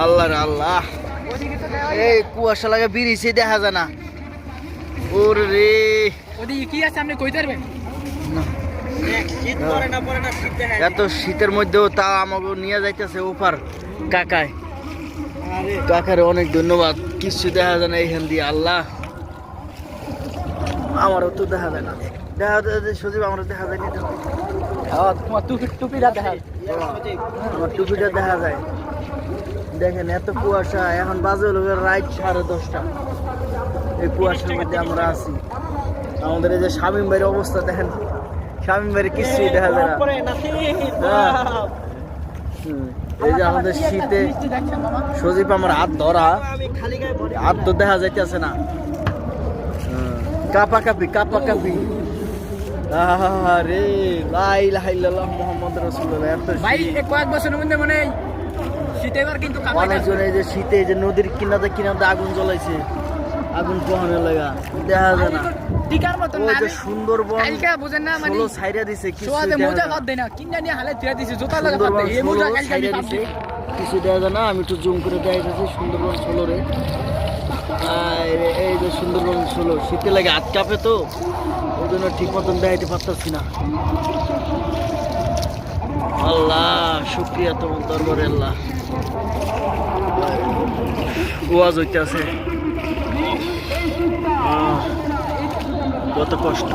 আল্লাহ রে আল্লাহ, এই কুয়াশা লাগে বিরিছে দেখা যায় না। ওরে রে, ওদিকে কি আছে আপনি কইতে পারবেন? এত শীতের মধ্যেও তা আমাকে নিয়ে যাইতেছে ওপার কাকায়। কাকার অনেক ধন্যবাদ। কিছু দেখা যায় না এইখান দিয়ে। আল্লাহ, আমারও তো দেখা যায় না। দেখা যায় সজীব, আমারও দেখা যায় না। তোমার টুপিটা দেখা আমার টুপিটা দেখা যায়। দেখেন এত কুয়াশা, এখন বাজে হলো রাত 10:30। এই কুয়াশার মধ্যে আমরা আছি। আমাদের এই যে শামীম ভাইয়ের অবস্থা দেখেন, শামীম ভাইয়ের কিছুই দেখা যায় না। এই যে আমাদের শীতে সজীব আমার হাত ধরা, হাত তো দেখা যাইতেছে না। কাপা কাপি কাপা কাপি। আরে লা ইলাহা ইল্লাল্লাহ মুহাম্মাদুর রাসূলুল্লাহ। এত ভাই কয়েক বছরের মধ্যে মানে শীতে এবার কিন্তু অনেকজন এই যে শীতে যে নদীর কিনারে কিনারে আগুন জ্বলাইছে, আগুন পোহানোর লাগা দেখা যায় না। টিকার মত না, যে সুন্দরবন কালকে বুঝেন না মানে ষোলো সাইডা দিছে, কিছু সোয়াদে মোজা বাদ দেয় না, কিনা নিয়ে হালে তুই দিছে জোতা লাগা বাদ দেয়। এই মোজা কালকে আমি দিছে, কিছু দেখা যায় না। আমি একটু জুম করে দেখাইতেছি সুন্দরবন 16 রে। এই যে সুন্দরবন 16 শীতে লাগে হাত কাঁপে, তো ওই জন্য ঠিক মতন দেখাইতে পারতাছি না। আল্লাহ শুকরিয়া তোমার দরবারে আল্লাহ। ওয়াজ হইতেছে, কত কষ্ট।